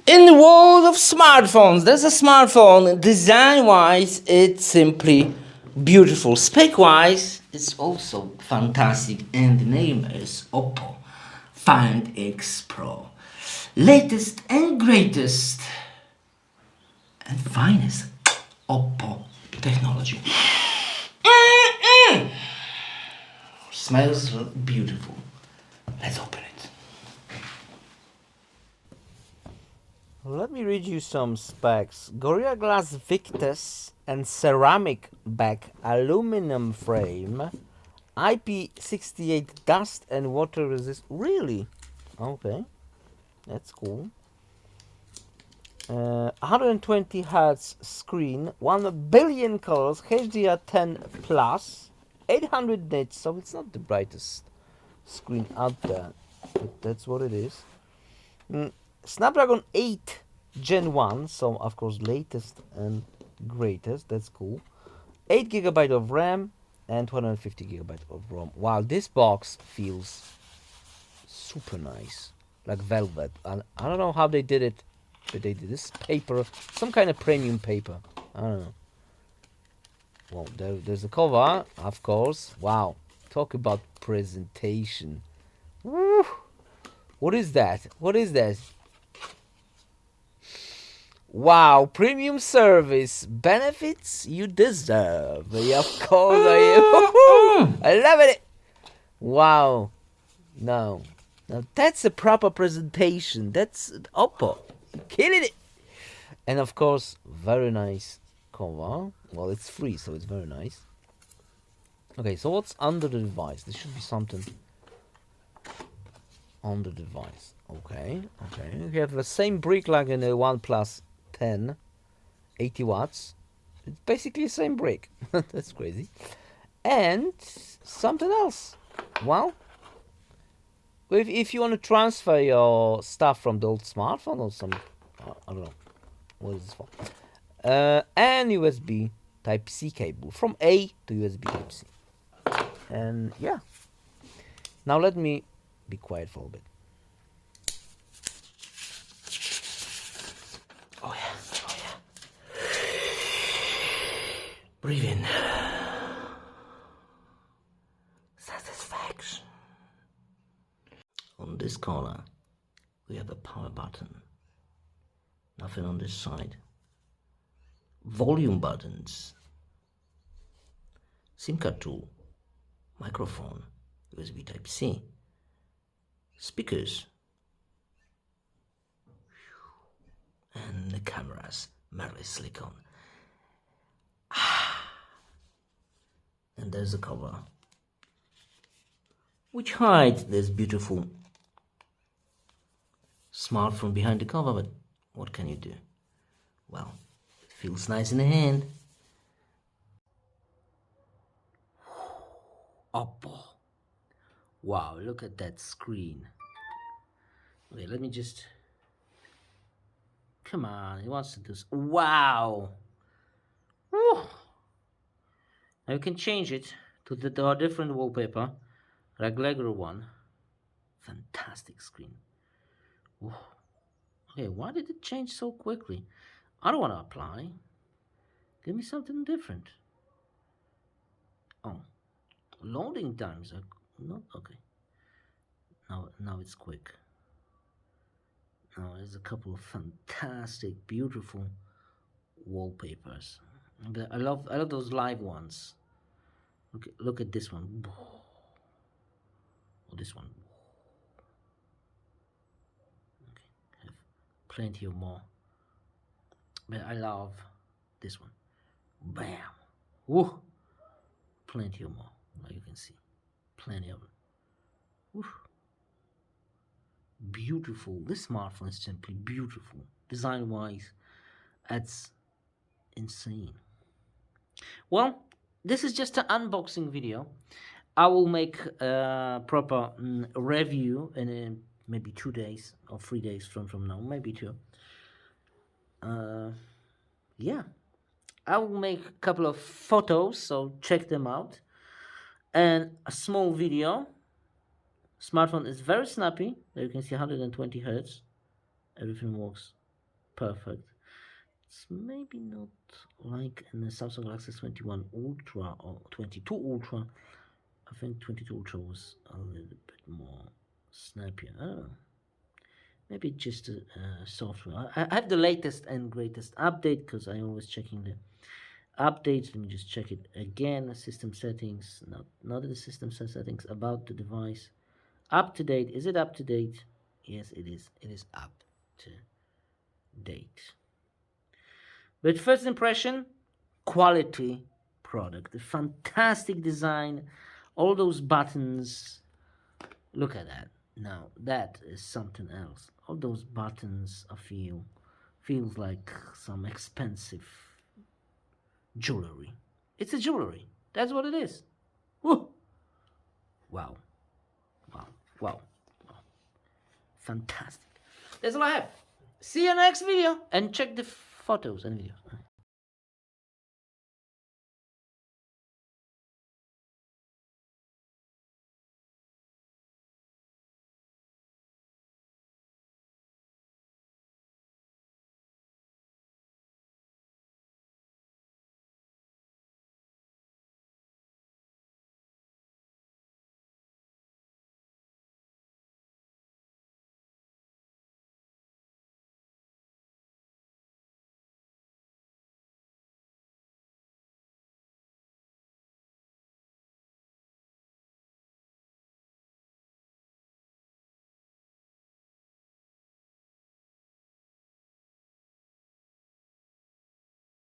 In the world of smartphones, there's a smartphone. Design-wise, it's simply beautiful. Spec-wise, it's also fantastic. And the name is Oppo Find X Pro. Latest and greatest and finest Oppo technology. Smells beautiful. Let's open it. Let me read you some specs. Gorilla Glass Victus and ceramic back aluminum frame. IP68 dust and water resist. Really? Okay. That's cool. 120 Hz screen, 1 billion colors, HDR10 plus, 800 nits, so it's not the brightest screen out there, but that's what it is. Snapdragon 8 Gen 1, so of course latest and greatest, that's cool. 8 GB of RAM and 250 GB of ROM. Wow, this box feels super nice, like velvet. And I don't know how they did it, but they did this paper, some kind of premium paper. I don't know. Well, there's the cover, of course. Wow, talk about presentation. Woo. What is that? What is that? Wow, premium service benefits you deserve. Yeah, of course I am. I love it. Wow. No. Now that's a proper presentation. That's Oppo. Killing it. And of course, very nice cover. Well, it's free, so it's very nice. Okay, so what's under the device? There should be something on the device. Okay, okay. We have the same brick like in the OnePlus 10, 80 watts. It's basically the same brick. That's crazy. And something else. Well, if you want to transfer your stuff from the old smartphone or some, I don't know, what is this for? And USB Type-C cable from A to USB Type-C. And yeah. Now let me be quiet for a bit. Oh yeah, oh yeah. Breathe in. Satisfaction. On this corner, we have a power button. Nothing on this side. Volume buttons. SIM card tool. Microphone. USB Type-C. Speakers. And the cameras. Merely slick on. And there's the cover, which hides this beautiful smartphone behind the cover, but what can you do? Well, it feels nice in the hand. Oppo. Wow, look at that screen. Okay, let me just... Come on, it wants to do... Wow! Woo. Now you can change it to the different wallpaper, regular one. Fantastic screen. Woo. Okay, why did it change so quickly? I don't want to apply. Give me something different. Oh, loading times are not okay. Now it's quick. Now there's a couple of fantastic, beautiful wallpapers. I love those live ones. Look at this one. Oh, this one. Okay, have plenty of more. But I love this one. Bam. Woo. Plenty of more. Like you can see. Plenty of them. Woo. Beautiful. This smartphone is simply beautiful. Design wise, that's insane. Well, this is just an unboxing video. I will make a proper review in maybe 2 days or 3 days from now, maybe 2. Yeah, I will make a couple of photos, so check them out, and a small video. Smartphone is very snappy. There you can see 120 Hz. Everything works perfect. It's maybe not like in the Samsung Galaxy 21 Ultra or 22 Ultra. I think 22 Ultra was a little bit more snappier. I don't know. Maybe just software. I have the latest and greatest update because I always checking the updates. Let me just check it again. System settings, not the system settings, about the device. Up to date. Is it up to date? Yes, it is. It is up to date. But first impression, quality product. The fantastic design, all those buttons. Look at that. Now that is something else. All those buttons I feels like some expensive jewelry. It's a jewelry. That's what it is. Woo! Wow. Wow. Wow. Wow. Fantastic. That's all I have. See you next video and check the photos and videos.